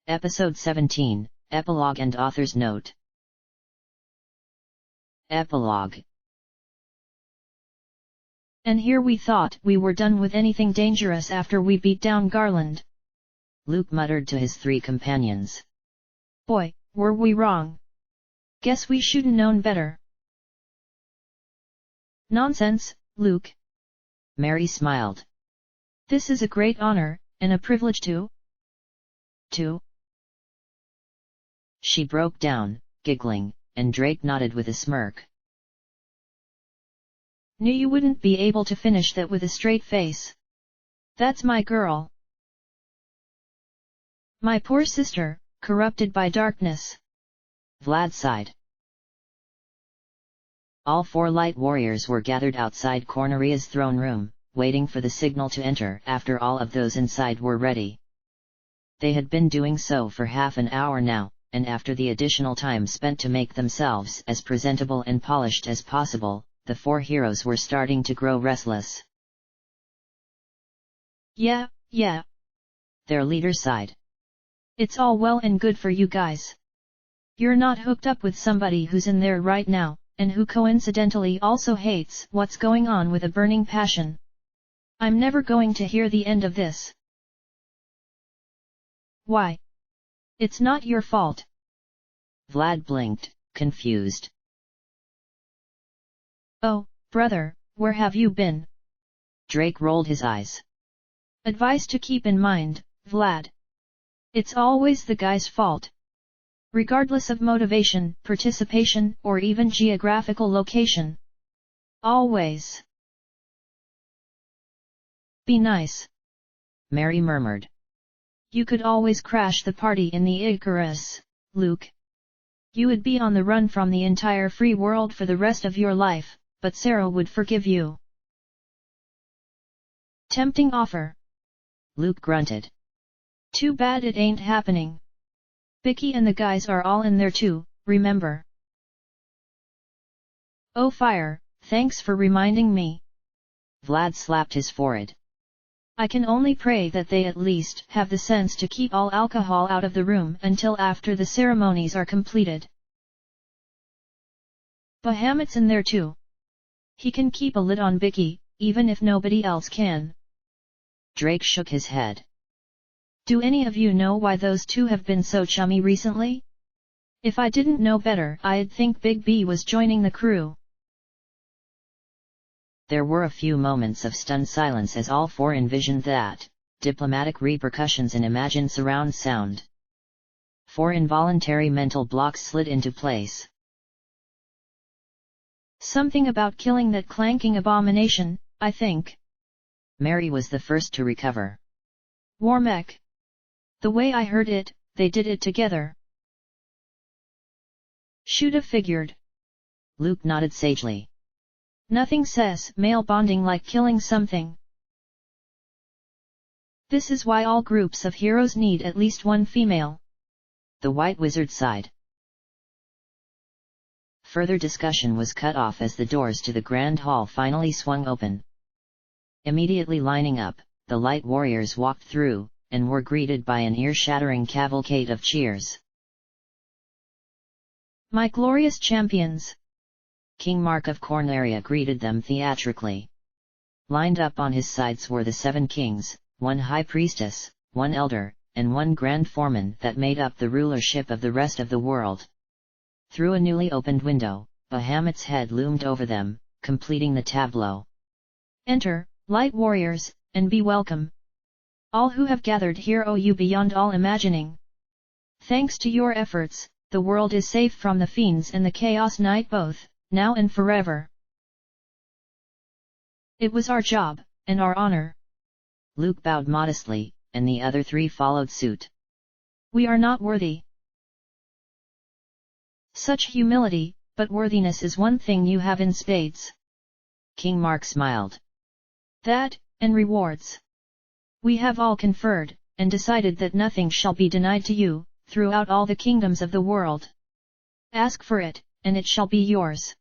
Episode 17, Epilogue and Author's Note. Epilogue. And here we thought we were done with anything dangerous after we beat down Garland. Luke muttered to his three companions. Boy, were we wrong. Guess we should've known better. Nonsense, Luke. Mary smiled. This is a great honor, and a privilege too. She broke down, giggling, and Drake nodded with a smirk. Knew you wouldn't be able to finish that with a straight face. That's my girl. My poor sister, corrupted by darkness. Vlad sighed. All four light warriors were gathered outside Corneria's throne room, waiting for the signal to enter after all of those inside were ready. They had been doing so for half an hour now, and after the additional time spent to make themselves as presentable and polished as possible, the four heroes were starting to grow restless. Yeah. Their leader sighed. It's all well and good for you guys. You're not hooked up with somebody who's in there right now, and who coincidentally also hates what's going on with a burning passion. I'm never going to hear the end of this. Why? It's not your fault. Vlad blinked, confused. Oh, brother, where have you been? Drake rolled his eyes. Advice to keep in mind, Vlad. It's always the guy's fault. Regardless of motivation, participation, or even geographical location. Always. Be nice. Mary murmured. You could always crash the party in the Icarus, Luke. You would be on the run from the entire free world for the rest of your life, but Sarah would forgive you. Tempting offer. Luke grunted. Too bad it ain't happening. Vicky and the guys are all in there too, remember? Oh fire, thanks for reminding me. Vlad slapped his forehead. I can only pray that they at least have the sense to keep all alcohol out of the room until after the ceremonies are completed. Bahamut's in there too. He can keep a lid on Vicky, even if nobody else can. Drake shook his head. Do any of you know why those two have been so chummy recently? If I didn't know better, I'd think Big B was joining the crew. There were a few moments of stunned silence as all four envisioned that, diplomatic repercussions and imagined surround sound. 4 involuntary mental blocks slid into place. Something about killing that clanking abomination, I think. Mary was the first to recover. Warmech. The way I heard it, they did it together. Should have figured. Luke nodded sagely. Nothing says male bonding like killing something. This is why all groups of heroes need at least one female. The White Wizard sighed. Further discussion was cut off as the doors to the Grand Hall finally swung open. Immediately lining up, the Light Warriors walked through, and were greeted by an ear-shattering cavalcade of cheers. My glorious champions! King Mark of Corneria greeted them theatrically. Lined up on his sides were the 7 kings, 1 high priestess, 1 elder, and 1 grand foreman that made up the rulership of the rest of the world. Through a newly opened window, Bahamut's head loomed over them, completing the tableau. Enter, light warriors, and be welcome. All who have gathered here owe you beyond all imagining. Thanks to your efforts, the world is safe from the fiends and the Chaos Knight both, now and forever. It was our job, and our honor. Luke bowed modestly, and the other 3 followed suit. We are not worthy. Such humility, but worthiness is one thing you have in spades. King Mark smiled. That, and rewards. We have all conferred, and decided that nothing shall be denied to you, throughout all the kingdoms of the world. Ask for it, and it shall be yours.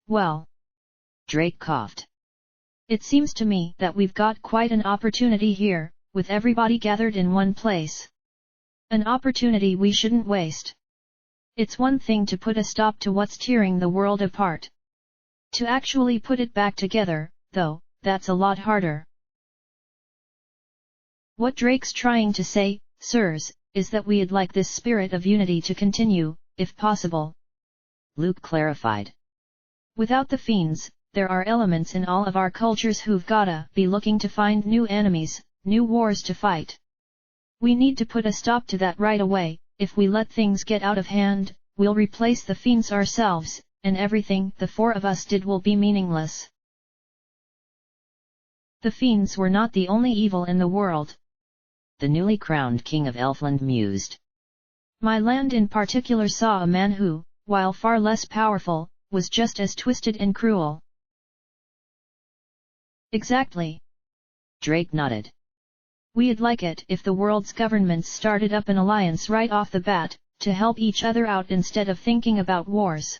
Well. Drake coughed. It seems to me that we've got quite an opportunity here, with everybody gathered in one place. An opportunity we shouldn't waste. It's one thing to put a stop to what's tearing the world apart. To actually put it back together, though, that's a lot harder. What Drake's trying to say, sirs, is that we'd like this spirit of unity to continue, if possible. Luke clarified. Without the fiends, there are elements in all of our cultures who've gotta be looking to find new enemies, new wars to fight. We need to put a stop to that right away. If we let things get out of hand, we'll replace the fiends ourselves, and everything the four of us did will be meaningless. The fiends were not the only evil in the world. The newly crowned king of Elfland mused. My land in particular saw a man who, while far less powerful, was just as twisted and cruel. Exactly. Drake nodded. We'd like it if the world's governments started up an alliance right off the bat, to help each other out instead of thinking about wars.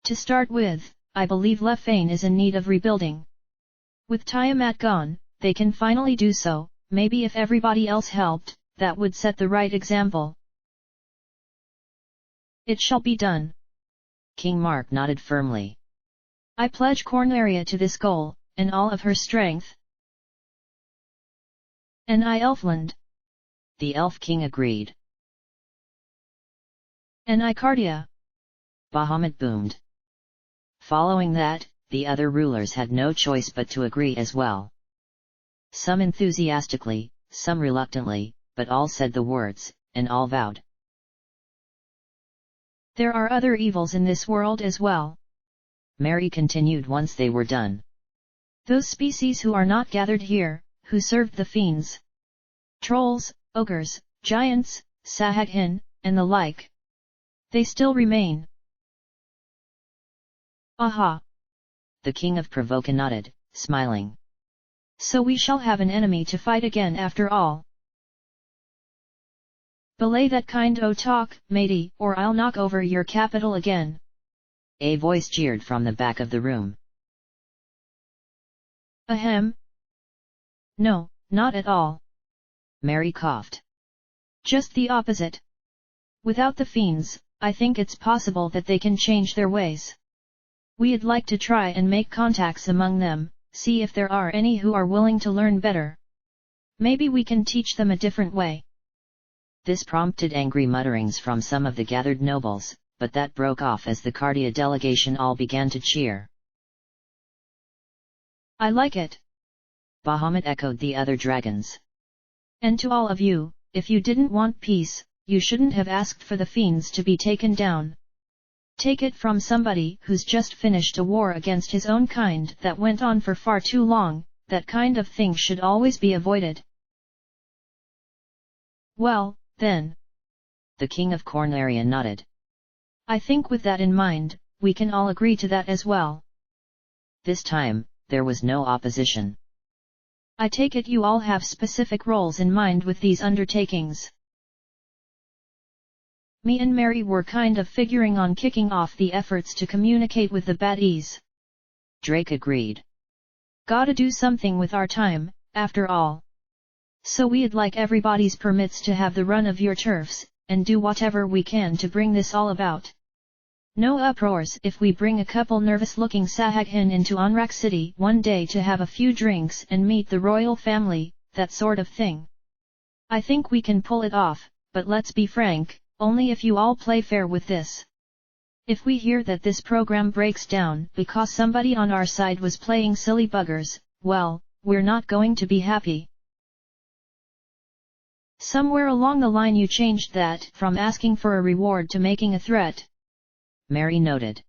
To start with, I believe Lefane is in need of rebuilding. With Tiamat gone, they can finally do so. Maybe if everybody else helped, that would set the right example. It shall be done. King Mark nodded firmly. I pledge Corneria to this goal, and all of her strength. And I Elfland. The Elf King agreed. And I Cardia. Bahamut boomed. Following that, the other rulers had no choice but to agree as well. Some enthusiastically, some reluctantly, but all said the words, and all vowed. There are other evils in this world as well. Mary continued once they were done. Those species who are not gathered here, who served the fiends. Trolls, ogres, giants, Sahaghin, and the like. They still remain. Aha! The king of Provoca nodded, smiling. So we shall have an enemy to fight again after all. Belay that kind o' talk, matey, or I'll knock over your capital again. A voice jeered from the back of the room. Ahem. No, not at all. Mary coughed. Just the opposite. Without the fiends, I think it's possible that they can change their ways. We'd like to try and make contacts among them, see if there are any who are willing to learn better. Maybe we can teach them a different way. This prompted angry mutterings from some of the gathered nobles, but that broke off as the Cardia delegation all began to cheer. I like it. Bahamut echoed the other dragons. And to all of you, if you didn't want peace, you shouldn't have asked for the fiends to be taken down. Take it from somebody who's just finished a war against his own kind that went on for far too long. That kind of thing should always be avoided. Well, then. The king of Corneria nodded. I think with that in mind, we can all agree to that as well. This time, there was no opposition. I take it you all have specific roles in mind with these undertakings. Me and Mary were kind of figuring on kicking off the efforts to communicate with the baddies. Drake agreed. Gotta do something with our time, after all. So we'd like everybody's permits to have the run of your turfs, and do whatever we can to bring this all about. No uproars if we bring a couple nervous-looking Sahaghin into Onrak City one day to have a few drinks and meet the royal family, that sort of thing. I think we can pull it off, but let's be frank, only if you all play fair with this. If we hear that this program breaks down because somebody on our side was playing silly buggers, well, we're not going to be happy. Somewhere along the line you changed that from asking for a reward to making a threat. Mary noted.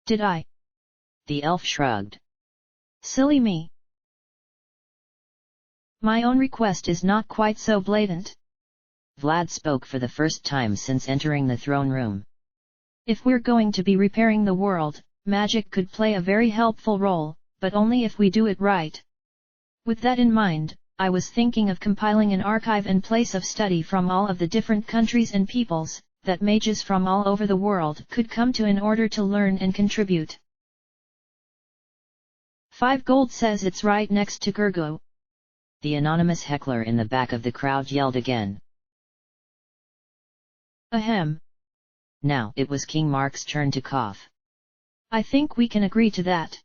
Did I? The elf shrugged. Silly me. My own request is not quite so blatant. Vlad spoke for the first time since entering the throne room. If we're going to be repairing the world, magic could play a very helpful role, but only if we do it right. With that in mind, I was thinking of compiling an archive and place of study from all of the different countries and peoples, that mages from all over the world could come to in order to learn and contribute. 5 gold says it's right next to Gurgu. The anonymous heckler in the back of the crowd yelled again. Ahem. Now it was King Mark's turn to cough. I think we can agree to that.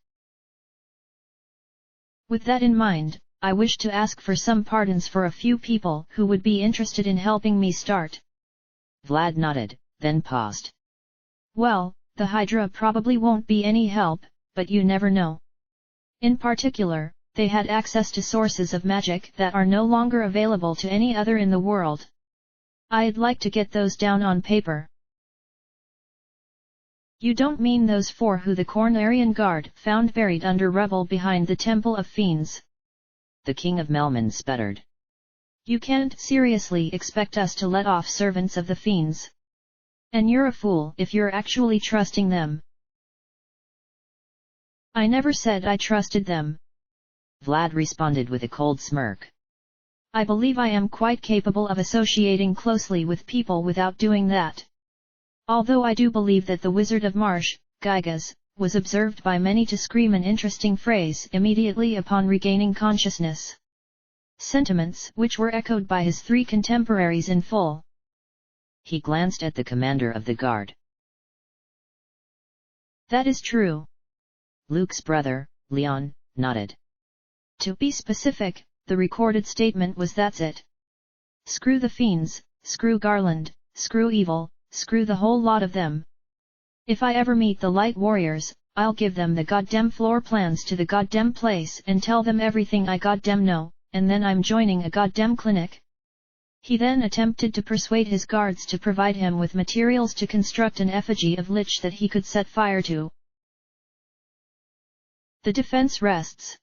With that in mind, I wish to ask for some pardons for a few people who would be interested in helping me start. Vlad nodded, then paused. Well, the Hydra probably won't be any help, but you never know. In particular, they had access to sources of magic that are no longer available to any other in the world. I'd like to get those down on paper. You don't mean those 4 who the Cornarian Guard found buried under rubble behind the Temple of Fiends? The King of Melman sputtered. You can't seriously expect us to let off servants of the Fiends. And you're a fool if you're actually trusting them. I never said I trusted them. Vlad responded with a cold smirk. I believe I am quite capable of associating closely with people without doing that. Although I do believe that the Wizard of Marsh, Gygas, was observed by many to scream an interesting phrase immediately upon regaining consciousness. Sentiments which were echoed by his 3 contemporaries in full. He glanced at the commander of the guard. That is true. Luke's brother, Leon, nodded. To be specific, the recorded statement was that's it. Screw the Fiends, screw Garland, screw evil, screw the whole lot of them. If I ever meet the Light Warriors, I'll give them the goddamn floor plans to the goddamn place and tell them everything I goddamn know, and then I'm joining a goddamn clinic. He then attempted to persuade his guards to provide him with materials to construct an effigy of Lich that he could set fire to. The defense rests.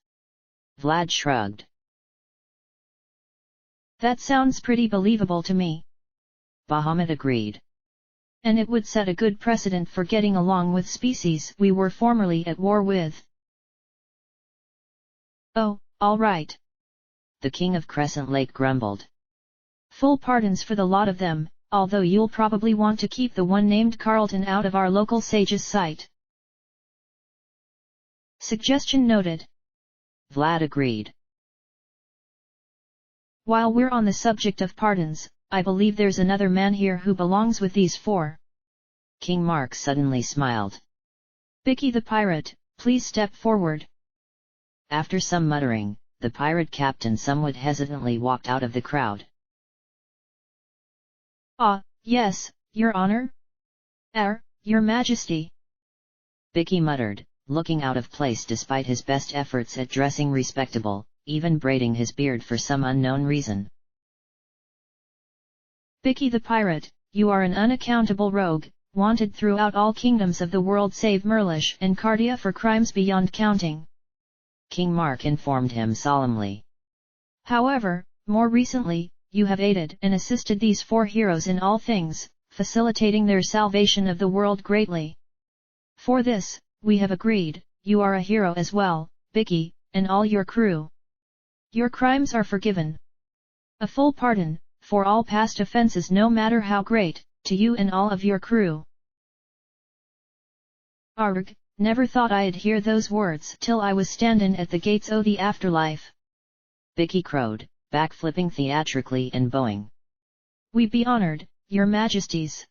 Vlad shrugged. That sounds pretty believable to me. Bahamut agreed. And it would set a good precedent for getting along with species we were formerly at war with. Oh, all right. The King of Crescent Lake grumbled. Full pardons for the lot of them, although you'll probably want to keep the one named Carlton out of our local sage's sight. Suggestion noted. Vlad agreed. While we're on the subject of pardons, I believe there's another man here who belongs with these 4. King Mark suddenly smiled. Bicky the pirate, please step forward. After some muttering, the pirate captain somewhat hesitantly walked out of the crowd. Ah, yes, Your Honor. Your Majesty. Bicky muttered, looking out of place despite his best efforts at dressing respectable, even braiding his beard for some unknown reason. Bicky the pirate, you are an unaccountable rogue, wanted throughout all kingdoms of the world save Merlish and Cardia for crimes beyond counting. King Mark informed him solemnly. However, more recently, you have aided and assisted these 4 heroes in all things, facilitating their salvation of the world greatly. For this, we have agreed, you are a hero as well, Bicky, and all your crew. Your crimes are forgiven. A full pardon, for all past offenses no matter how great, to you and all of your crew. Arg, never thought I'd hear those words till I was standin' at the gates o' the afterlife. Bicky crowed, backflipping theatrically and bowing. We be honored, Your Majesties.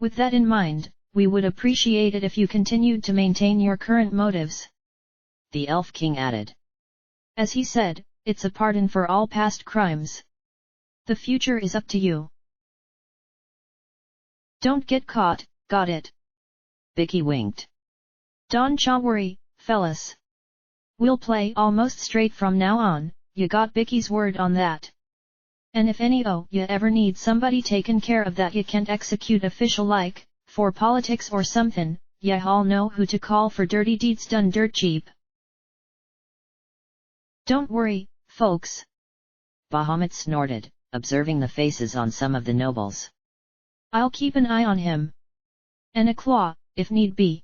With that in mind, we would appreciate it if you continued to maintain your current motives. The Elf King added. As he said, it's a pardon for all past crimes. The future is up to you. Don't get caught, got it? Bicky winked. Don't cha worry, fellas. We'll play almost straight from now on, you got Bicky's word on that. And if any you ever need somebody taken care of that you can't execute official like, for politics or somethin', ya all know who to call for dirty deeds done dirt cheap. Don't worry, folks. Bahamut snorted, observing the faces on some of the nobles. I'll keep an eye on him. And a claw, if need be.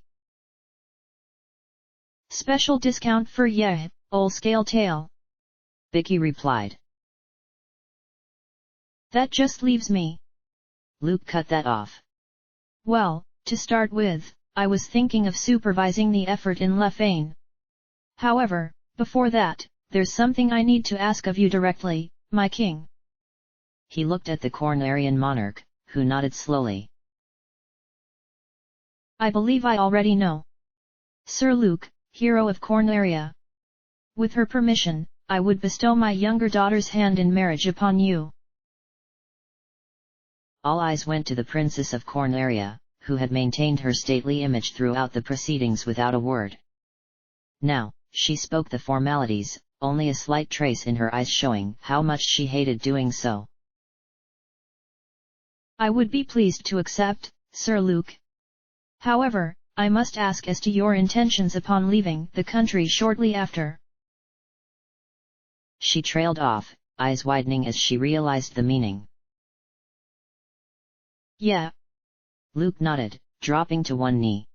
Special discount for ya, ol' scale tail. Bicky replied. That just leaves me. Luke cut that off. Well, to start with, I was thinking of supervising the effort in Lefane. However, before that, there's something I need to ask of you directly, my king. He looked at the Cornarian monarch, who nodded slowly. I believe I already know. Sir Luke, hero of Cornaria. With her permission, I would bestow my younger daughter's hand in marriage upon you. All eyes went to the Princess of Cornaria, who had maintained her stately image throughout the proceedings without a word. Now, she spoke the formalities, only a slight trace in her eyes showing how much she hated doing so. I would be pleased to accept, Sir Luke. However, I must ask as to your intentions upon leaving the country shortly after. She trailed off, eyes widening as she realized the meaning. Yeah. Luke nodded, dropping to one knee.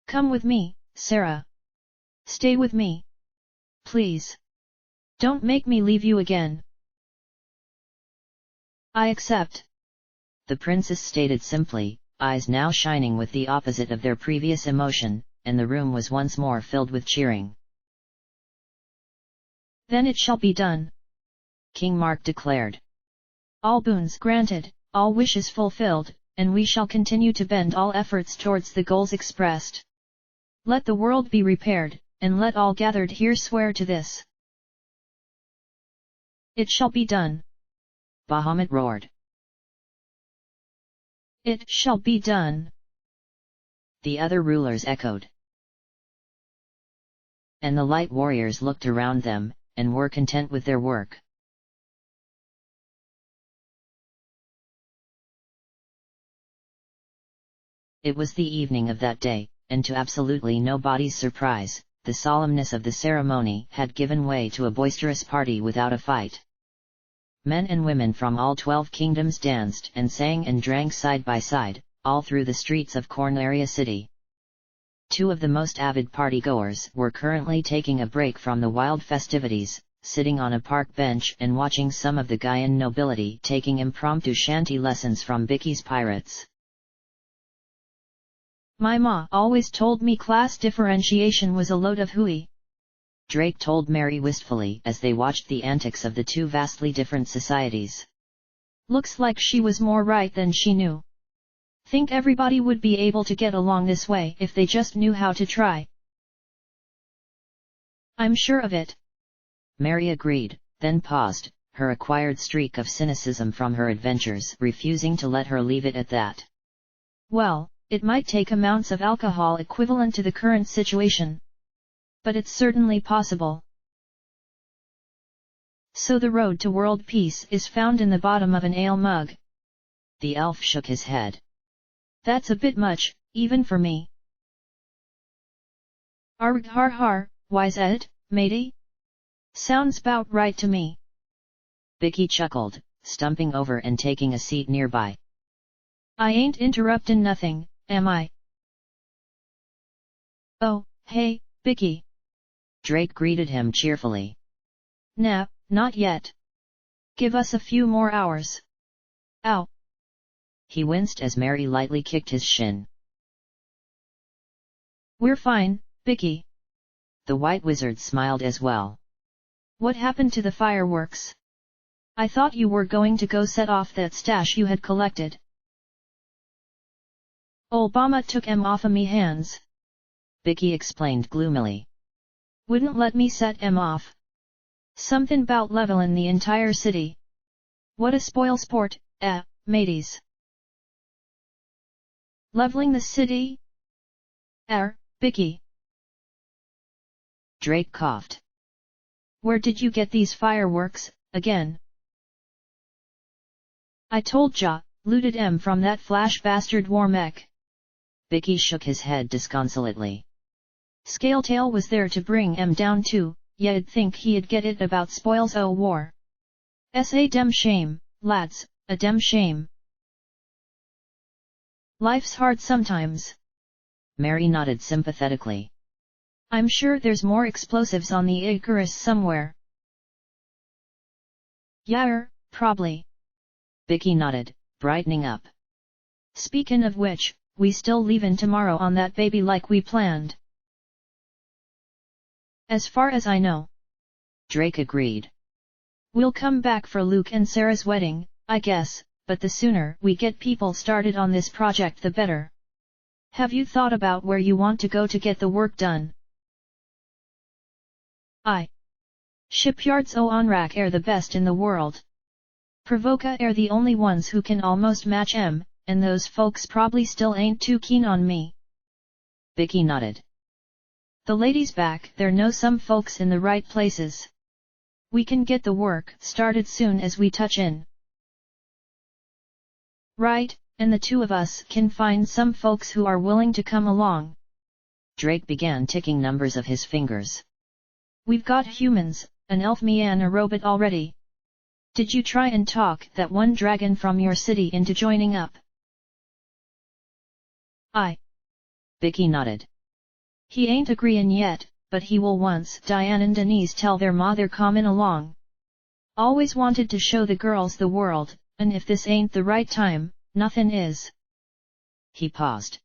Come with me, Sarah. Stay with me. Please. Don't make me leave you again. I accept. The princess stated simply, eyes now shining with the opposite of their previous emotion, and the room was once more filled with cheering. Then it shall be done. King Mark declared. All boons granted, all wishes fulfilled, and we shall continue to bend all efforts towards the goals expressed. Let the world be repaired, and let all gathered here swear to this. It shall be done. Bahamut roared. It shall be done. The other rulers echoed. And the light warriors looked around them, and were content with their work. It was the evening of that day, and to absolutely nobody's surprise, the solemnness of the ceremony had given way to a boisterous party without a fight. Men and women from all 12 kingdoms danced and sang and drank side by side, all through the streets of Cornaria city. 2 of the most avid partygoers were currently taking a break from the wild festivities, sitting on a park bench and watching some of the Gaian nobility taking impromptu shanty lessons from Bicky's pirates. My ma always told me class differentiation was a load of hooey. Drake told Mary wistfully as they watched the antics of the 2 vastly different societies. Looks like she was more right than she knew. Think everybody would be able to get along this way if they just knew how to try. I'm sure of it. Mary agreed, then paused, her acquired streak of cynicism from her adventures refusing to let her leave it at that. Well, it might take amounts of alcohol equivalent to the current situation. But it's certainly possible. So the road to world peace is found in the bottom of an ale mug. The elf shook his head. That's a bit much, even for me. Arg har har, why's it, matey? Sounds bout right to me. Bicky chuckled, stumping over and taking a seat nearby. I ain't interruptin' nothing, am I? Oh, hey, Bicky. Drake greeted him cheerfully. Nah, not yet. Give us a few more hours. Ow. He winced as Mary lightly kicked his shin. We're fine, Bicky. The White Wizard smiled as well. What happened to the fireworks? I thought you were going to go set off that stash you had collected. Obama took 'em off of me hands. Bicky explained gloomily. Wouldn't let me set 'em off. Something 'bout levelin' the entire city. What a spoil sport, mateys. Leveling the city? Bicky. Drake coughed. Where did you get these fireworks, again? I told ya, looted 'em from that flash bastard Warmech. Bicky shook his head disconsolately. Scaletail was there to bring 'em down too, y'd think he'd get it about spoils o' war. A dem shame, lads, a dem shame. Life's hard sometimes. Mary nodded sympathetically. I'm sure there's more explosives on the Icarus somewhere. Yeah, probably. Bicky nodded, brightening up. Speakin' of which, we still leavin' tomorrow on that baby like we planned. As far as I know. Drake agreed. We'll come back for Luke and Sarah's wedding, I guess, but the sooner we get people started on this project the better. Have you thought about where you want to go to get the work done? Shipyards Onrak are the best in the world. Provoca are the only ones who can almost match em, and those folks probably still ain't too keen on me. Vicky nodded. The ladies back there know some folks in the right places. We can get the work started soon as we touch in. Right, and the two of us can find some folks who are willing to come along. Drake began ticking numbers of his fingers. We've got humans, an elf and a robot already. Did you try and talk that one dragon from your city into joining up? Vicky nodded. He ain't agreein' yet, but he will once Diane and Denise tell their ma they're comin' along. Always wanted to show the girls the world, and if this ain't the right time, nothin' is. He paused.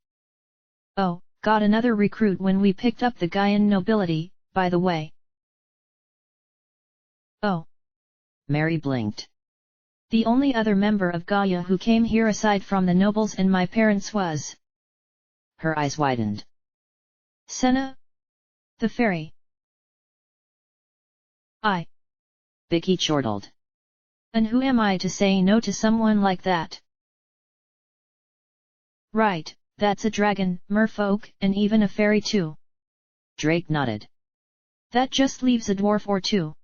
Oh, got another recruit when we picked up the guy in nobility, by the way. Oh. Mary blinked. The only other member of Gaia who came here aside from the nobles and my parents was. Her eyes widened. Senna? The fairy. Vicky chortled. And who am I to say no to someone like that? Right, that's a dragon, merfolk, and even a fairy too. Drake nodded. That just leaves a dwarf or two.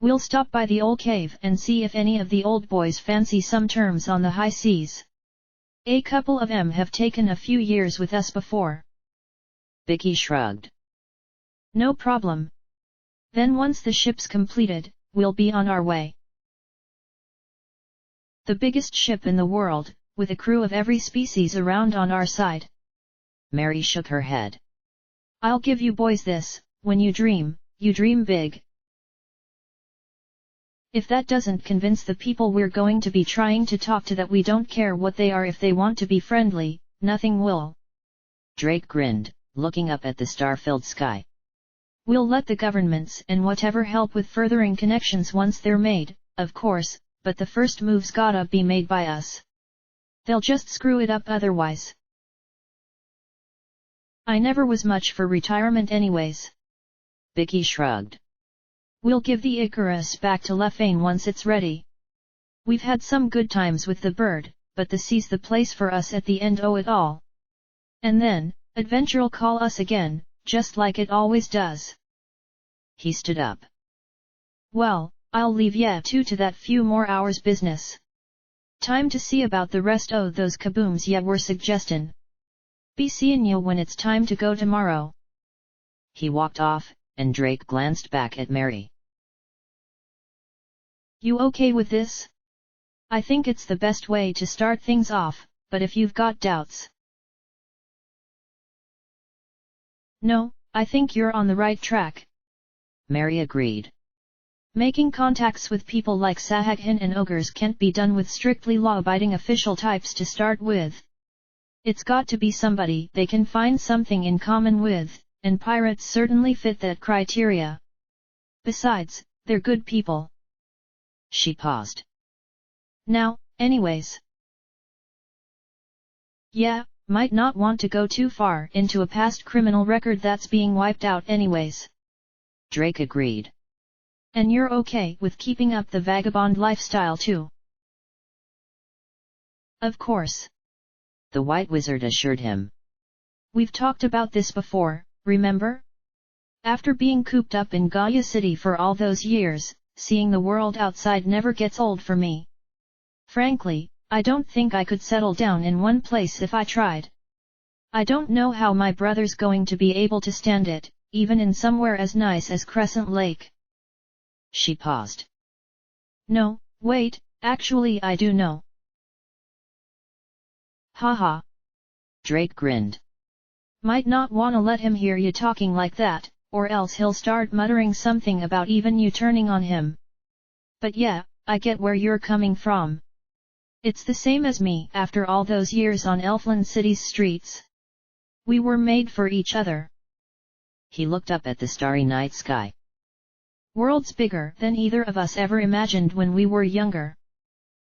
We'll stop by the old cave and see if any of the old boys fancy some terms on the high seas. A couple of them have taken a few years with us before. Vicky shrugged. No problem. Then once the ship's completed, we'll be on our way. The biggest ship in the world, with a crew of every species around on our side. Mary shook her head. I'll give you boys this, when you dream big. If that doesn't convince the people we're going to be trying to talk to that we don't care what they are if they want to be friendly, nothing will. Drake grinned, looking up at the star-filled sky. We'll let the governments and whatever help with furthering connections once they're made, of course, but the first move's gotta be made by us. They'll just screw it up otherwise. I never was much for retirement anyways. Vicky shrugged. We'll give the Icarus back to Lefane once it's ready. We've had some good times with the bird, but the sea's the place for us at the end it all. And then, adventure'll call us again, just like it always does. He stood up. Well, I'll leave ya two to that few more hours business. Time to see about the rest o' those kabooms ya were suggestin'. Be seein' ya when it's time to go tomorrow. He walked off, and Drake glanced back at Mary. You okay with this? I think it's the best way to start things off, but if you've got doubts. No, I think you're on the right track. Mary agreed. Making contacts with people like Sahaghin and ogres can't be done with strictly law-abiding official types to start with. It's got to be somebody they can find something in common with, and pirates certainly fit that criteria. Besides, they're good people. She paused. Now, anyways. Yeah, might not want to go too far into a past criminal record that's being wiped out anyways. Drake agreed. And you're okay with keeping up the vagabond lifestyle too? Of course. The White Wizard assured him. We've talked about this before, remember? After being cooped up in Gaia City for all those years, seeing the world outside never gets old for me. Frankly, I don't think I could settle down in one place if I tried. I don't know how my brother's going to be able to stand it, even in somewhere as nice as Crescent Lake. She paused. No, wait, actually I do know. Haha. Drake grinned. Might not wanna let him hear you talking like that, or else he'll start muttering something about even you turning on him. But yeah, I get where you're coming from. It's the same as me after all those years on Elfland City's streets. We were made for each other. He looked up at the starry night sky. Worlds bigger than either of us ever imagined when we were younger.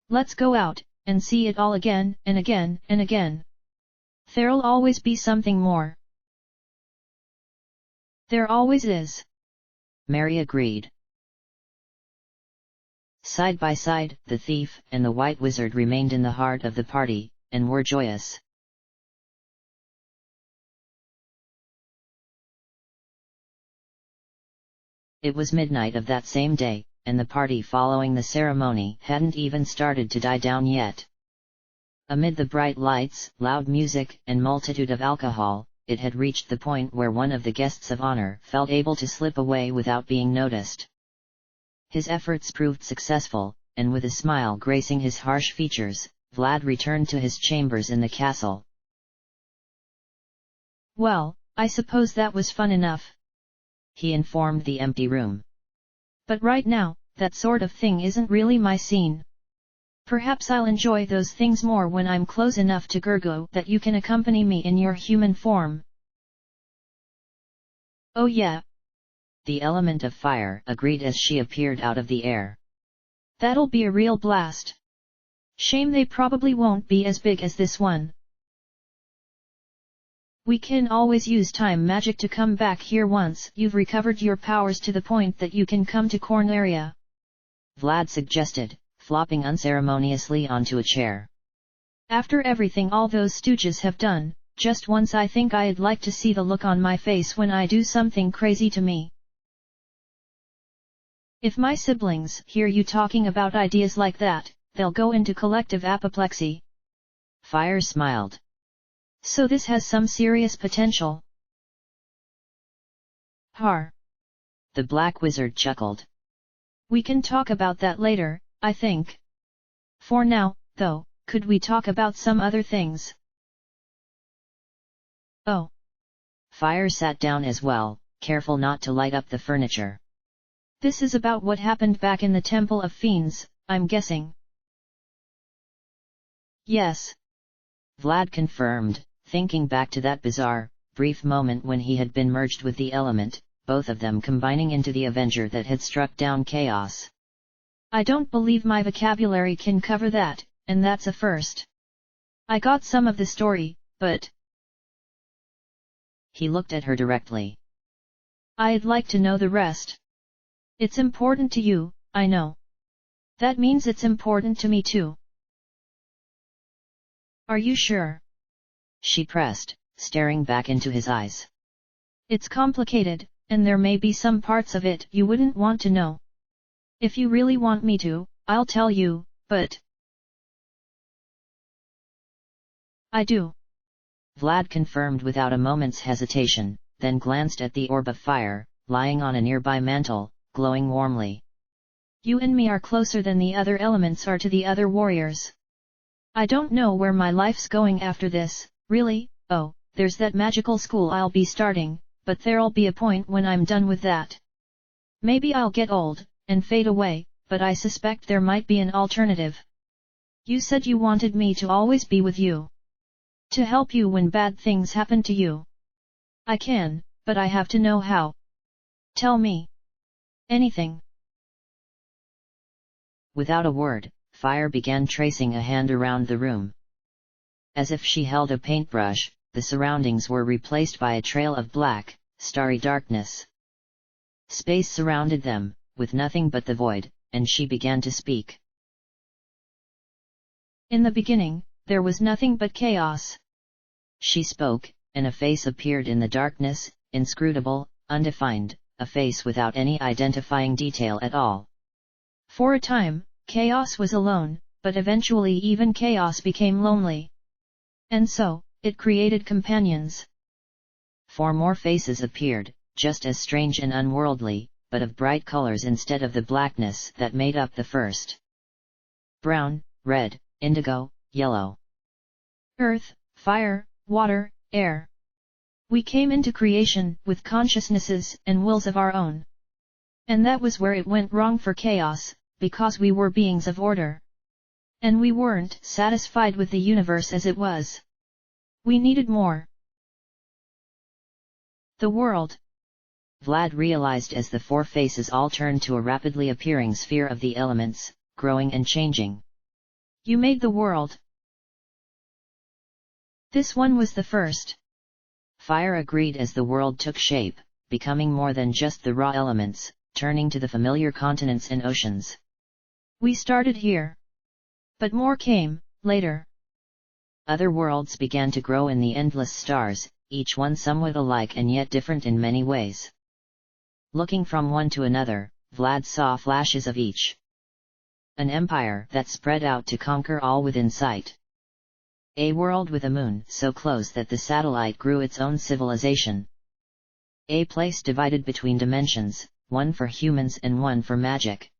Let's go out, and see it all again, and again, and again. There'll always be something more. There always is. Mary agreed. Side by side, the thief and the white wizard remained in the heart of the party, and were joyous. It was midnight of that same day, and the party following the ceremony hadn't even started to die down yet. Amid the bright lights, loud music, and multitude of alcohol, it had reached the point where one of the guests of honor felt able to slip away without being noticed. His efforts proved successful, and with a smile gracing his harsh features, Vlad returned to his chambers in the castle. Well, I suppose that was fun enough, he informed the empty room. But right now, that sort of thing isn't really my scene. Perhaps I'll enjoy those things more when I'm close enough to Gergo that you can accompany me in your human form. Oh yeah. The element of fire agreed as she appeared out of the air. That'll be a real blast. Shame they probably won't be as big as this one. We can always use time magic to come back here once you've recovered your powers to the point that you can come to Corneria, Vlad suggested, flopping unceremoniously onto a chair. After everything all those stooges have done, just once I think I'd like to see the look on my face when I do something crazy to me. If my siblings hear you talking about ideas like that, they'll go into collective apoplexy. Fire smiled. So this has some serious potential. Har. The black wizard chuckled. We can talk about that later, I think. For now, though, could we talk about some other things? Oh. Fire sat down as well, careful not to light up the furniture. This is about what happened back in the Temple of Fiends, I'm guessing. Yes. Vlad confirmed, thinking back to that bizarre, brief moment when he had been merged with the element, both of them combining into the Avenger that had struck down chaos. I don't believe my vocabulary can cover that, and that's a first. I got some of the story, but... He looked at her directly. I'd like to know the rest. It's important to you, I know. That means it's important to me too. Are you sure? She pressed, staring back into his eyes. It's complicated, and there may be some parts of it you wouldn't want to know. If you really want me to, I'll tell you, but... I do. Vlad confirmed without a moment's hesitation, then glanced at the orb of fire, lying on a nearby mantle, glowing warmly. You and me are closer than the other elements are to the other warriors. I don't know where my life's going after this, really. Oh, there's that magical school I'll be starting, but there'll be a point when I'm done with that. Maybe I'll get old, and fade away, but I suspect there might be an alternative. You said you wanted me to always be with you. To help you when bad things happen to you. I can, but I have to know how. Tell me. Anything. Without a word, Fire began tracing a hand around the room. As if she held a paintbrush, the surroundings were replaced by a trail of black, starry darkness. Space surrounded them, with nothing but the void, and she began to speak. In the beginning, there was nothing but chaos. She spoke, and a face appeared in the darkness, inscrutable, undefined, a face without any identifying detail at all. For a time, chaos was alone, but eventually even chaos became lonely. And so, it created companions. 4 more faces appeared, just as strange and unworldly, but of bright colors instead of the blackness that made up the first. Brown, red, indigo, yellow. Earth, fire, water, air. We came into creation with consciousnesses and wills of our own. And that was where it went wrong for chaos, because we were beings of order. And we weren't satisfied with the universe as it was. We needed more. The world. Vlad realized as the four faces all turned to a rapidly appearing sphere of the elements, growing and changing. You made the world. This one was the first. Fire agreed as the world took shape, becoming more than just the raw elements, turning to the familiar continents and oceans. We started here. But more came, later. Other worlds began to grow in the endless stars, each one somewhat alike and yet different in many ways. Looking from one to another, Vlad saw flashes of each. An empire that spread out to conquer all within sight. A world with a moon so close that the satellite grew its own civilization. A place divided between dimensions, one for humans and one for magic.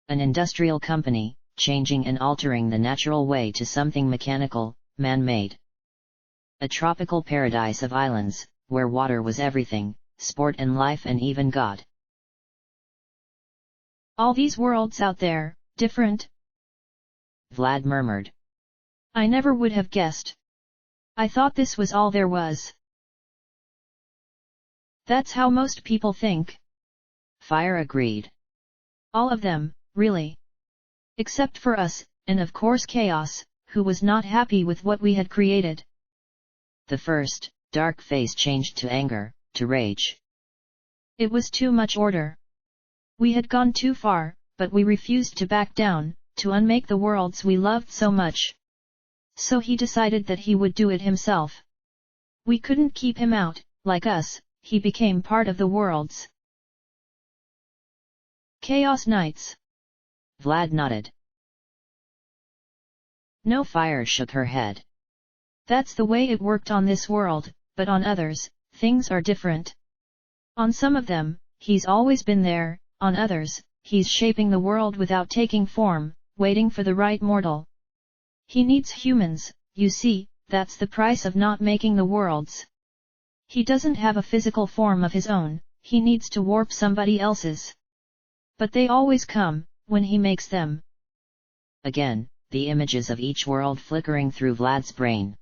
An industrial company, changing and altering the natural way to something mechanical, man-made. A tropical paradise of islands, where water was everything, sport and life and even God. All these worlds out there, different? Vlad murmured. I never would have guessed. I thought this was all there was. That's how most people think. Fire agreed. All of them, really. Except for us, and of course Chaos, who was not happy with what we had created. The first, dark face changed to anger, to rage. It was too much order. We had gone too far, but we refused to back down, to unmake the worlds we loved so much. So he decided that he would do it himself. We couldn't keep him out, like us, he became part of the worlds. Chaos Knights. Vlad nodded. No, Fire shook her head. That's the way it worked on this world, but on others, things are different. On some of them, he's always been there, on others, he's shaping the world without taking form, waiting for the right mortal. He needs humans, you see, that's the price of not making the worlds. He doesn't have a physical form of his own, he needs to warp somebody else's. But they always come, when he makes them. Again, the images of each world flickering through Vlad's brain.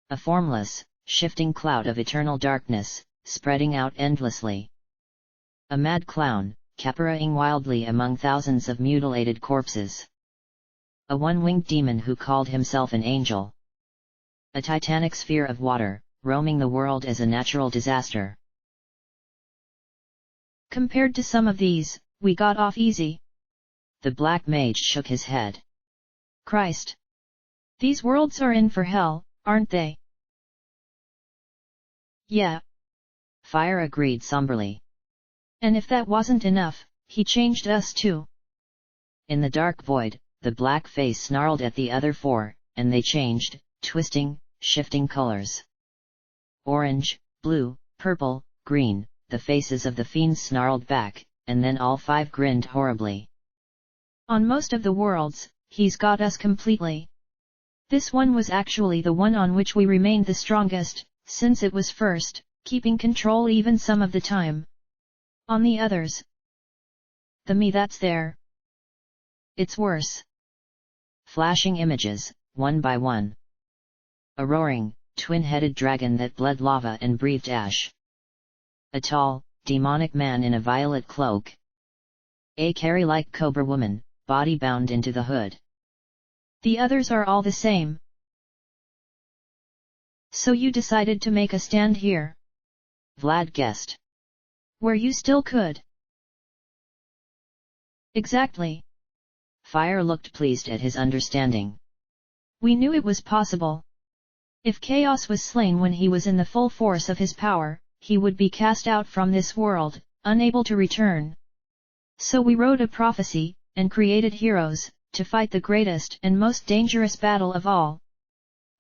A formless, shifting cloud of eternal darkness, spreading out endlessly. A mad clown, caparrowing wildly among thousands of mutilated corpses. A one-winged demon who called himself an angel. A titanic sphere of water, roaming the world as a natural disaster. Compared to some of these, we got off easy. The black mage shook his head. Christ! These worlds are in for hell, aren't they? Yeah. Fire agreed somberly. And if that wasn't enough, he changed us too. In the dark void, the black face snarled at the other four, and they changed, twisting, shifting colors. Orange, blue, purple, green, the faces of the fiends snarled back, and then all five grinned horribly. On most of the worlds, he's got us completely. This one was actually the one on which we remained the strongest, since it was first, keeping control even some of the time. On the others, the me that's there, it's worse. Flashing images, one by one. A roaring, twin-headed dragon that bled lava and breathed ash. A tall, demonic man in a violet cloak. A carry-like cobra woman, body bound into the hood. The others are all the same. So you decided to make a stand here? Vlad guessed. Where you still could. Exactly. Fire looked pleased at his understanding. We knew it was possible. If Chaos was slain when he was in the full force of his power, he would be cast out from this world, unable to return. So we wrote a prophecy, and created heroes, to fight the greatest and most dangerous battle of all.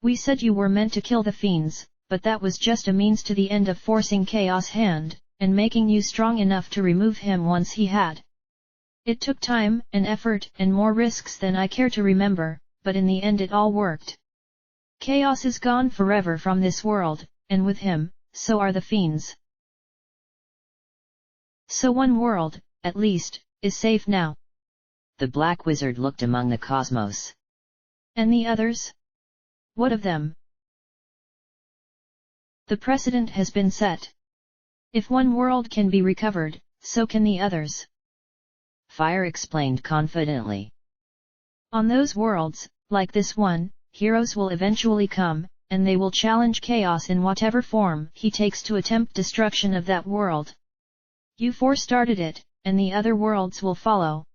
We said you were meant to kill the fiends, but that was just a means to the end of forcing Chaos' hand, and making you strong enough to remove him once he had. It took time, and effort, and more risks than I care to remember, but in the end it all worked. Chaos is gone forever from this world, and with him, so are the fiends. So one world, at least, is safe now. The black wizard looked among the cosmos. And the others? What of them? The precedent has been set. If one world can be recovered, so can the others. Fire explained confidently. On those worlds, like this one, heroes will eventually come, and they will challenge chaos in whatever form he takes to attempt destruction of that world. You four started it, and the other worlds will follow.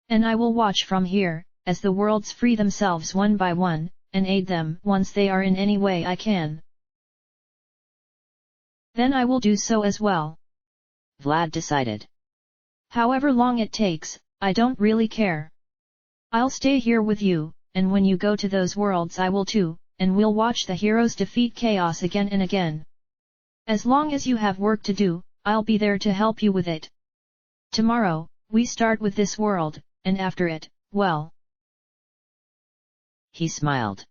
And I will watch from here, as the worlds free themselves one by one, and aid them once they are in any way I can. Then I will do so as well. Vlad decided. However long it takes, I don't really care. I'll stay here with you, and when you go to those worlds I will too, and we'll watch the heroes defeat chaos again and again. As long as you have work to do, I'll be there to help you with it. Tomorrow, we start with this world, and after it, well. He smiled.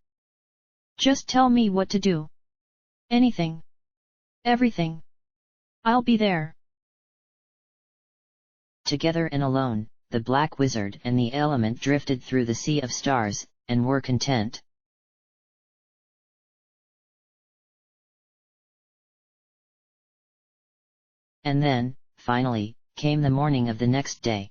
Just tell me what to do. Anything. Everything. I'll be there. Together and alone, the Black Wizard and the element drifted through the sea of stars, and were content. And then, finally, came the morning of the next day.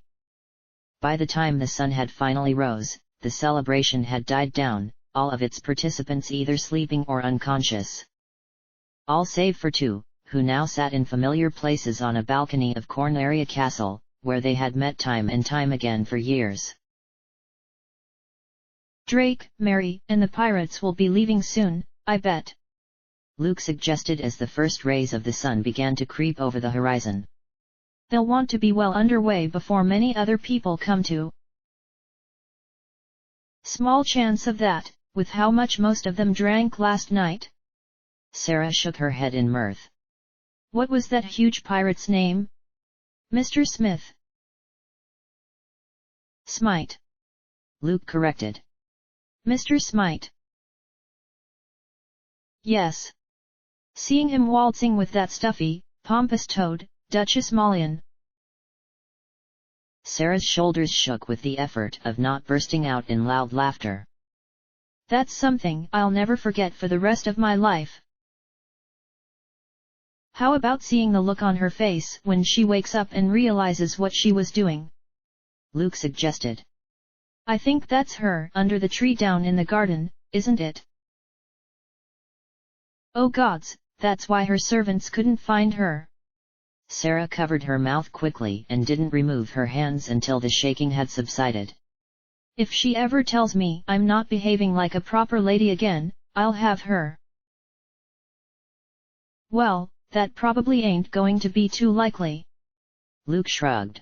By the time the sun had finally rose, the celebration had died down, all of its participants either sleeping or unconscious. All save for two, who now sat in familiar places on a balcony of Corneria Castle, where they had met time and time again for years. Drake, Mary, and the pirates will be leaving soon, I bet. Luke suggested as the first rays of the sun began to creep over the horizon. They'll want to be well underway before many other people come to. Small chance of that, with how much most of them drank last night. Sarah shook her head in mirth. What was that huge pirate's name? Mr. Smith. Smite. Luke corrected. Mr. Smite. Yes. Seeing him waltzing with that stuffy, pompous toad, Duchess Malian. Sarah's shoulders shook with the effort of not bursting out in loud laughter. That's something I'll never forget for the rest of my life. How about seeing the look on her face when she wakes up and realizes what she was doing? Luke suggested. I think that's her under the tree down in the garden, isn't it? Oh gods, that's why her servants couldn't find her. Sarah covered her mouth quickly and didn't remove her hands until the shaking had subsided. If she ever tells me I'm not behaving like a proper lady again, I'll have her. Well, that probably ain't going to be too likely. Luke shrugged.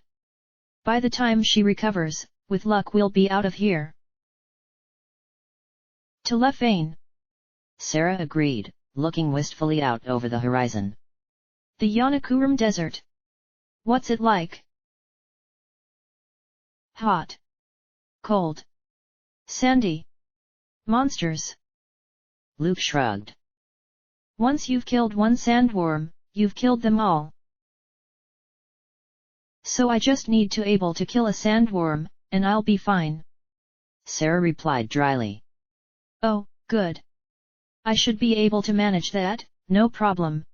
By the time she recovers, with luck we'll be out of here. Telephane. Sarah agreed, looking wistfully out over the horizon. The Yanakurum Desert. What's it like? Hot. Cold. Sandy. Monsters. Luke shrugged. Once you've killed one sandworm, you've killed them all. So I just need to able to kill a sandworm, and I'll be fine. Sarah replied dryly. Oh, good. I should be able to manage that, no problem.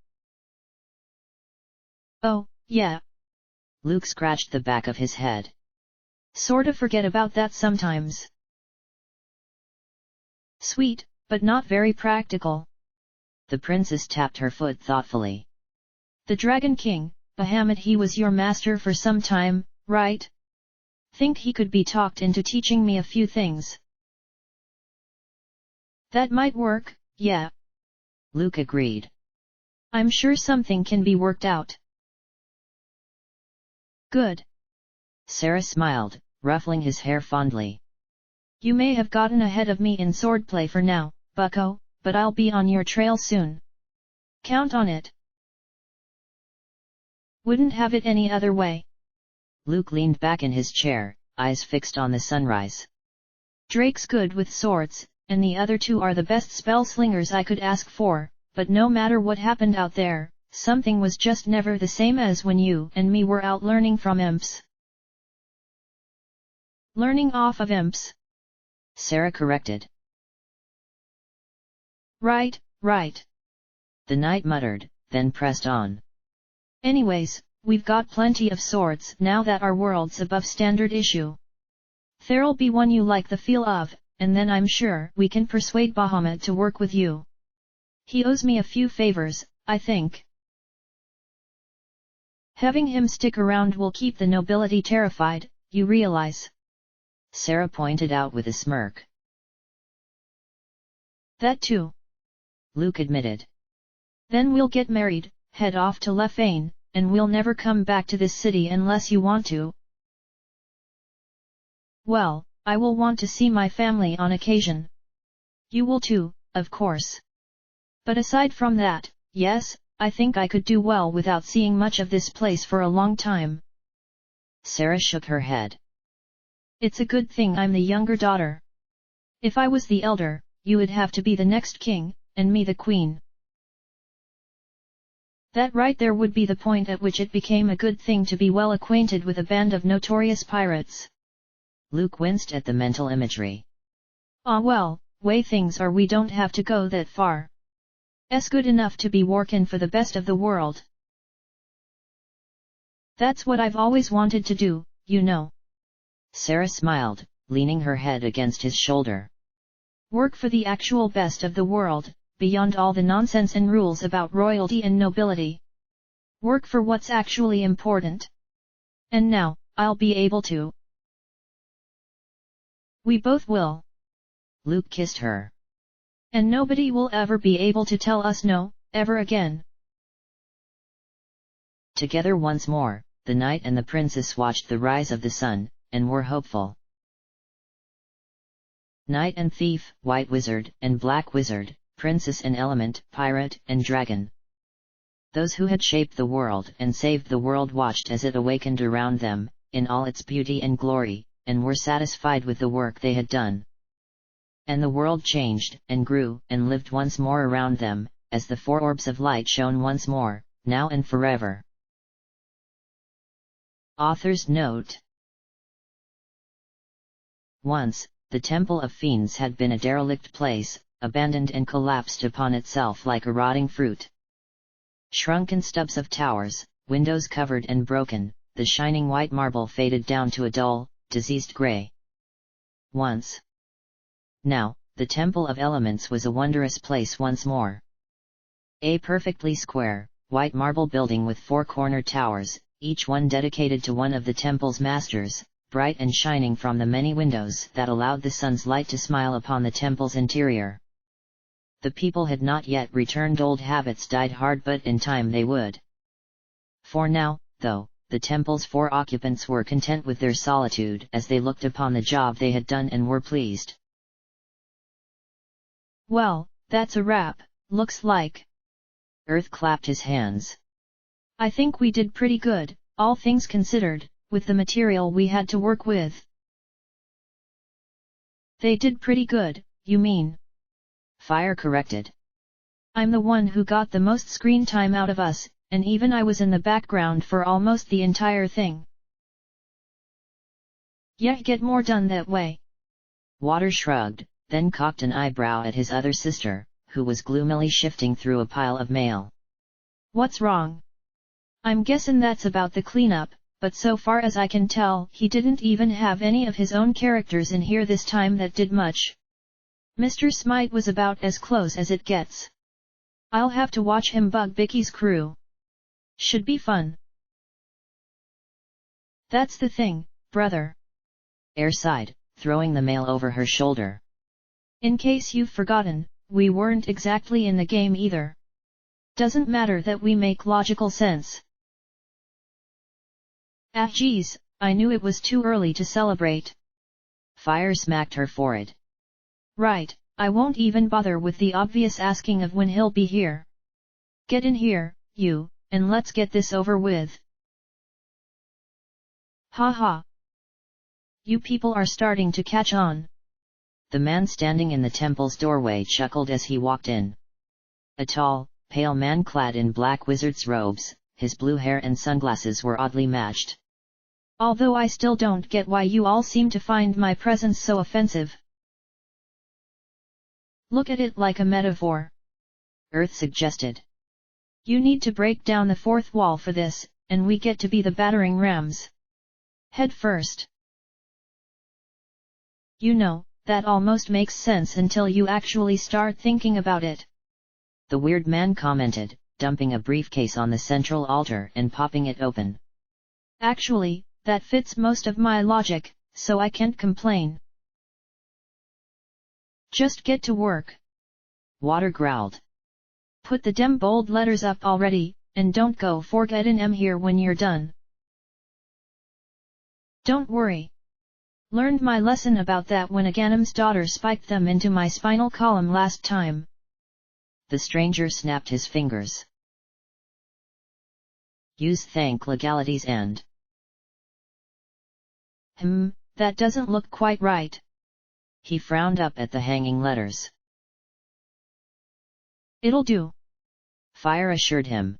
Oh, yeah. Luke scratched the back of his head. Sorta forget about that sometimes. Sweet, but not very practical. The princess tapped her foot thoughtfully. The Dragon King, Bahamut, he was your master for some time, right? Think he could be talked into teaching me a few things. That might work, yeah. Luke agreed. I'm sure something can be worked out. Good. Sarah smiled, ruffling his hair fondly. You may have gotten ahead of me in swordplay for now, bucko, but I'll be on your trail soon. Count on it. Wouldn't have it any other way. Luke leaned back in his chair, eyes fixed on the sunrise. Drake's good with swords, and the other two are the best spell slingers I could ask for, but no matter what happened out there, something was just never the same as when you and me were out learning from imps. Learning off of imps. Sarah corrected. Right, right. The knight muttered, then pressed on. Anyways, we've got plenty of swords now that our world's above standard issue. There'll be one you like the feel of, and then I'm sure we can persuade Bahamut to work with you. He owes me a few favors, I think. Having him stick around will keep the nobility terrified, you realize. Sarah pointed out with a smirk. That too. Luke admitted. Then we'll get married, head off to Lefane, and we'll never come back to this city unless you want to. Well, I will want to see my family on occasion. You will too, of course. But aside from that, yes, I think I could do well without seeing much of this place for a long time. Sarah shook her head. It's a good thing I'm the younger daughter. If I was the elder, you would have to be the next king, and me the queen. That right there would be the point at which it became a good thing to be well acquainted with a band of notorious pirates. Luke winced at the mental imagery. Ah well, way things are we don't have to go that far. It's good enough to be workin' for the best of the world. That's what I've always wanted to do, you know. Sarah smiled, leaning her head against his shoulder. Work for the actual best of the world, beyond all the nonsense and rules about royalty and nobility. Work for what's actually important. And now, I'll be able to. We both will. Luke kissed her. And nobody will ever be able to tell us no, ever again. Together once more, the knight and the princess watched the rise of the sun, and were hopeful. Knight and thief, white wizard and black wizard, princess and element, pirate and dragon. Those who had shaped the world and saved the world watched as it awakened around them, in all its beauty and glory, and were satisfied with the work they had done. And the world changed, and grew, and lived once more around them, as the four orbs of light shone once more, now and forever. Author's note. Once, the Temple of Fiends had been a derelict place, abandoned and collapsed upon itself like a rotting fruit. Shrunken stubs of towers, windows covered and broken, the shining white marble faded down to a dull, diseased grey. Once. Now, the Temple of Elements was a wondrous place once more. A perfectly square, white marble building with four cornered towers, each one dedicated to one of the temple's masters, bright and shining from the many windows that allowed the sun's light to smile upon the temple's interior. The people had not yet returned, old habits died hard, but in time they would. For now, though, the temple's four occupants were content with their solitude as they looked upon the job they had done and were pleased. Well, that's a wrap, looks like. Earth clapped his hands. I think we did pretty good, all things considered, with the material we had to work with. They did pretty good, you mean? Fire corrected. I'm the one who got the most screen time out of us, and even I was in the background for almost the entire thing. Yeah, get more done that way. Water shrugged, then cocked an eyebrow at his other sister, who was gloomily shifting through a pile of mail. What's wrong? I'm guessing that's about the cleanup, but so far as I can tell, he didn't even have any of his own characters in here this time that did much. Mr. Smite was about as close as it gets. I'll have to watch him bug Bicky's crew. Should be fun. That's the thing, brother. Air sighed, throwing the mail over her shoulder. In case you've forgotten, we weren't exactly in the game either. Doesn't matter that we make logical sense. Ah geez, I knew it was too early to celebrate. Fire smacked her forehead. Right, I won't even bother with the obvious asking of when he'll be here. Get in here, you, and let's get this over with. Ha ha. You people are starting to catch on. The man standing in the temple's doorway chuckled as he walked in. A tall, pale man clad in black wizard's robes, his blue hair and sunglasses were oddly matched. Although I still don't get why you all seem to find my presence so offensive. Look at it like a metaphor. Earth suggested. You need to break down the fourth wall for this, and we get to be the battering rams. Head first. You know, that almost makes sense until you actually start thinking about it. The weird man commented, dumping a briefcase on the central altar and popping it open. Actually, that fits most of my logic, so I can't complain. Just get to work. Water growled. Put the dem bold letters up already, and don't go forgetting 'em here when you're done. Don't worry. Learned my lesson about that when Aghanim's daughter spiked them into my spinal column last time. The stranger snapped his fingers. Use thank legalities and... That doesn't look quite right. He frowned up at the hanging letters. It'll do. Fire assured him.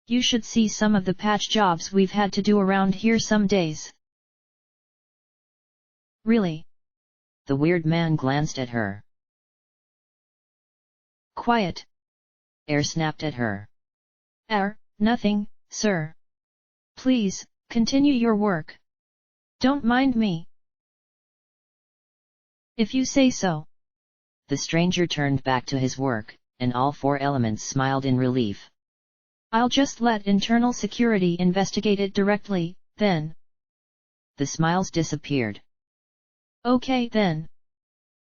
You should see some of the patch jobs we've had to do around here some days. Really? The weird man glanced at her. Quiet. Air snapped at her. Nothing, sir. Please, continue your work. Don't mind me. If you say so. The stranger turned back to his work, and all four elements smiled in relief. I'll just let internal security investigate it directly, then. The smiles disappeared. Okay then.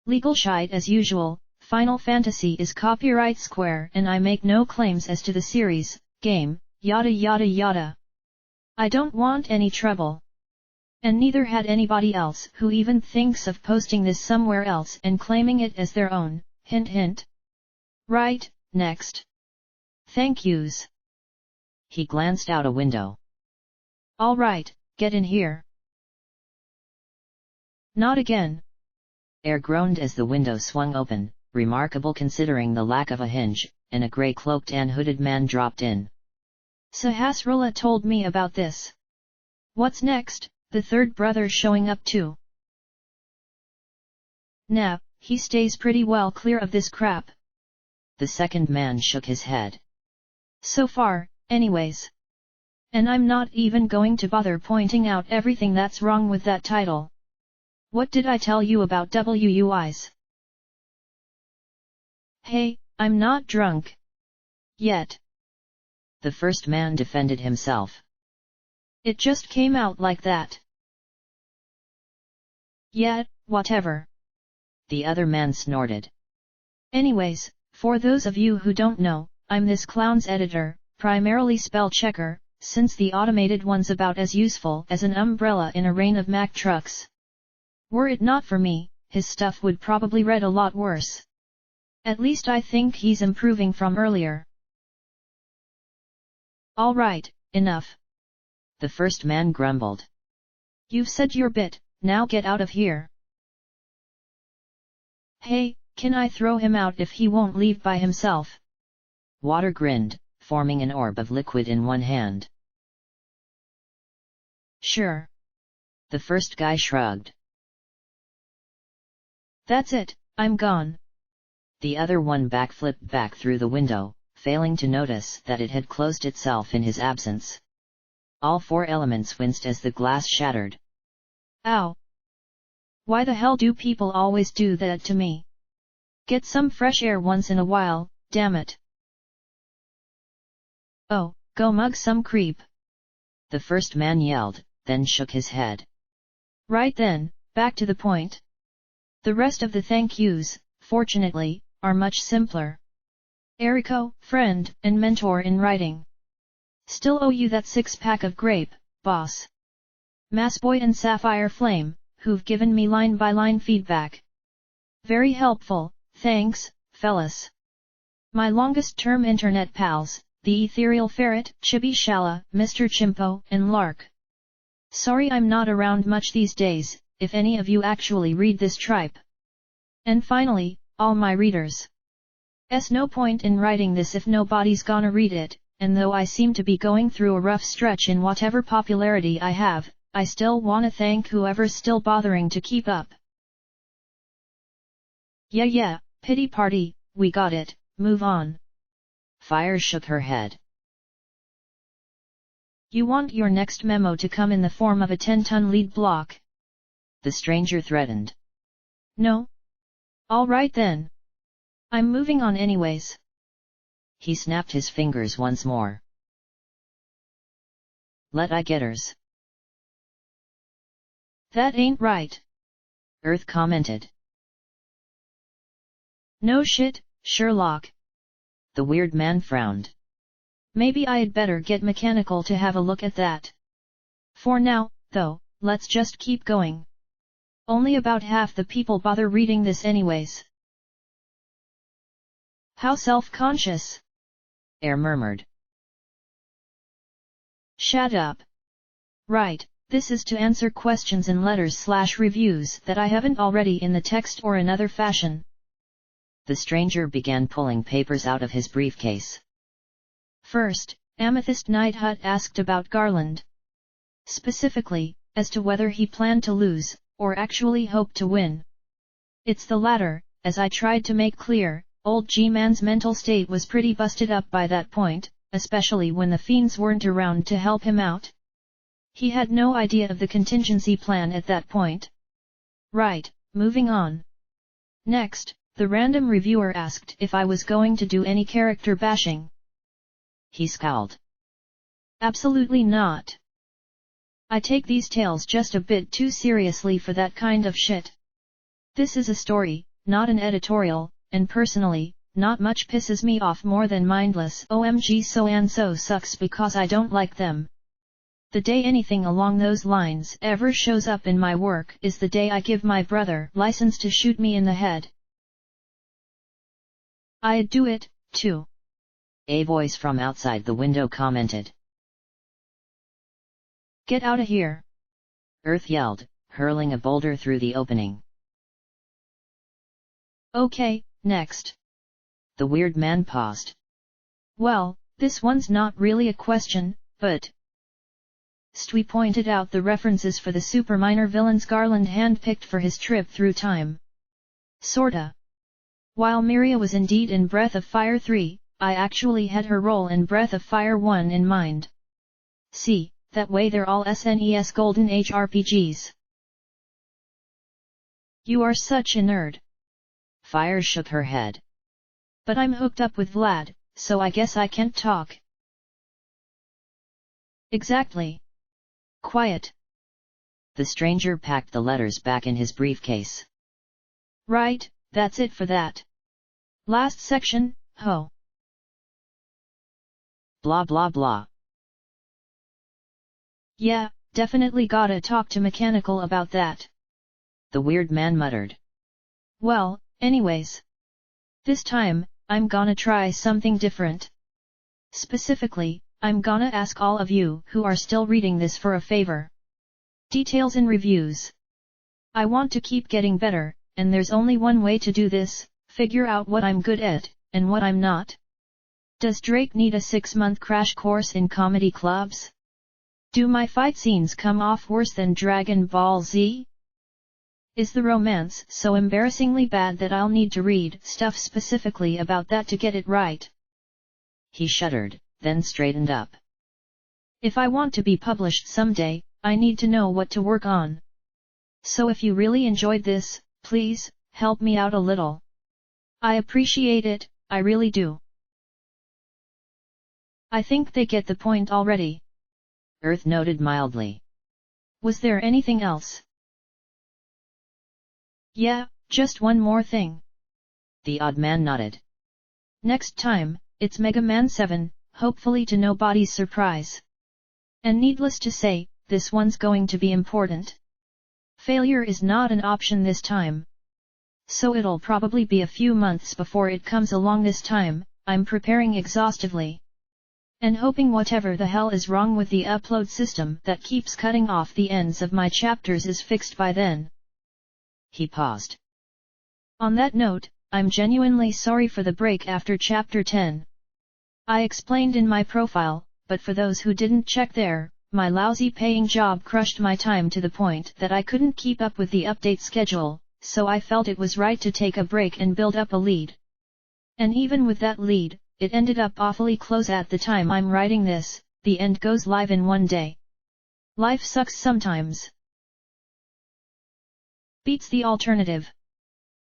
Legal shite as usual. Final Fantasy is copyright Square and I make no claims as to the series, game, yada yada yada. I don't want any trouble. And neither had anybody else who even thinks of posting this somewhere else and claiming it as their own, hint hint. Right, next. Thank yous. He glanced out a window. All right, get in here. Not again. Air groaned as the window swung open, remarkable considering the lack of a hinge, and a grey-cloaked and hooded man dropped in. Sahasrara told me about this. What's next? The third brother showing up too. Nah, he stays pretty well clear of this crap. The second man shook his head. So far, anyways. And I'm not even going to bother pointing out everything that's wrong with that title. What did I tell you about WUIs? Hey, I'm not drunk. Yet. The first man defended himself. It just came out like that. Yeah, whatever. The other man snorted. Anyways, for those of you who don't know, I'm this clown's editor, primarily spell checker, since the automated one's about as useful as an umbrella in a rain of Mack trucks. Were it not for me, his stuff would probably read a lot worse. At least I think he's improving from earlier. Alright, enough. The first man grumbled. You've said your bit, now get out of here. Hey, can I throw him out if he won't leave by himself? Water grinned, forming an orb of liquid in one hand. Sure. The first guy shrugged. That's it, I'm gone. The other one backflipped back through the window, failing to notice that it had closed itself in his absence. All four elements winced as the glass shattered. Ow! Why the hell do people always do that to me? Get some fresh air once in a while, damn it. Oh, go mug some creep. The first man yelled, then shook his head. Right then, back to the point. The rest of the thank yous, fortunately, are much simpler. Eriko, friend and mentor in writing. Still owe you that 6-pack of grape, boss. Massboy and Sapphire Flame, who've given me line-by-line feedback. Very helpful, thanks, fellas. My longest-term internet pals, the Ethereal Ferret, Chibi Shala, Mr. Chimpo, and Lark. Sorry I'm not around much these days, if any of you actually read this tripe. And finally, all my readers. No point in writing this if nobody's gonna read it, and though I seem to be going through a rough stretch in whatever popularity I have, I still wanna thank whoever's still bothering to keep up. Yeah, pity party, we got it, move on. Fire shook her head. You want your next memo to come in the form of a 10-ton lead block? The stranger threatened. No? All right then. I'm moving on anyways. He snapped his fingers once more. Let I getters. That ain't right. Earth commented. No shit, Sherlock. The weird man frowned. Maybe I'd better get Mechanical to have a look at that. For now, though, let's just keep going. Only about half the people bother reading this anyways. How self-conscious. Air murmured. Shut up. Right, this is to answer questions in letters/reviews that I haven't already in the text or another fashion. The stranger began pulling papers out of his briefcase. First, Amethyst Nighthut asked about Garland. Specifically, as to whether he planned to lose, or actually hoped to win. It's the latter, as I tried to make clear. Old G-Man's mental state was pretty busted up by that point, especially when the fiends weren't around to help him out. He had no idea of the contingency plan at that point. Right, moving on. Next, the random reviewer asked if I was going to do any character bashing. He scowled. Absolutely not. I take these tales just a bit too seriously for that kind of shit. This is a story, not an editorial. And personally, not much pisses me off more than mindless OMG so-and-so sucks because I don't like them. The day anything along those lines ever shows up in my work is the day I give my brother license to shoot me in the head. I'd do it, too. A voice from outside the window commented. Get outta here. Earth yelled, hurling a boulder through the opening. Okay. Next. The weird man paused. Well, this one's not really a question, but... Stewie pointed out the references for the super minor villains Garland handpicked for his trip through time. Sorta. While Miria was indeed in Breath of Fire 3, I actually had her role in Breath of Fire 1 in mind. See, that way they're all SNES Golden Age RPGs. You are such a nerd. Fire shook her head. But I'm hooked up with Vlad, so I guess I can't talk. Exactly. Quiet. The stranger packed the letters back in his briefcase. Right, that's it for that. Last section, ho. Blah blah blah. Yeah, definitely gotta talk to Mechanical about that. The weird man muttered. Well, anyways. This time, I'm gonna try something different. Specifically, I'm gonna ask all of you who are still reading this for a favor. Details in reviews. I want to keep getting better, and there's only one way to do this, figure out what I'm good at, and what I'm not. Does Drake need a 6-month crash course in comedy clubs? Do my fight scenes come off worse than Dragon Ball Z? Is the romance so embarrassingly bad that I'll need to read stuff specifically about that to get it right? He shuddered, then straightened up. If I want to be published someday, I need to know what to work on. So if you really enjoyed this, please, help me out a little. I appreciate it, I really do. I think they get the point already. Earth noted mildly. Was there anything else? Yeah, just one more thing. The odd man nodded. Next time, it's Mega Man 7, hopefully to nobody's surprise. And needless to say, this one's going to be important. Failure is not an option this time. So it'll probably be a few months before it comes along this time. I'm preparing exhaustively. And hoping whatever the hell is wrong with the upload system that keeps cutting off the ends of my chapters is fixed by then. He paused. On that note, I'm genuinely sorry for the break after chapter 10. I explained in my profile, but for those who didn't check there, my lousy paying job crushed my time to the point that I couldn't keep up with the update schedule, so I felt it was right to take a break and build up a lead. And even with that lead, it ended up awfully close at the time I'm writing this, the end goes live in one day. Life sucks sometimes. Beats the alternative.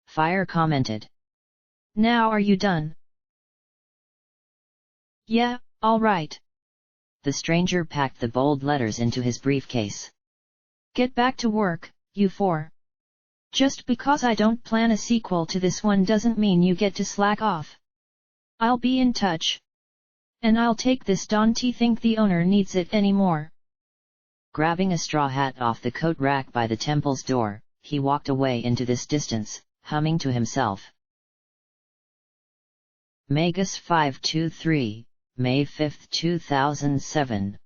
Fire commented. Now are you done? Yeah, all right. The stranger packed the bold letters into his briefcase. Get back to work, you four. Just because I don't plan a sequel to this one doesn't mean you get to slack off. I'll be in touch. And I'll take this, don't think the owner needs it anymore. Grabbing a straw hat off the coat rack by the temple's door, he walked away into this distance, humming to himself. Magus 523, May 5, 2007.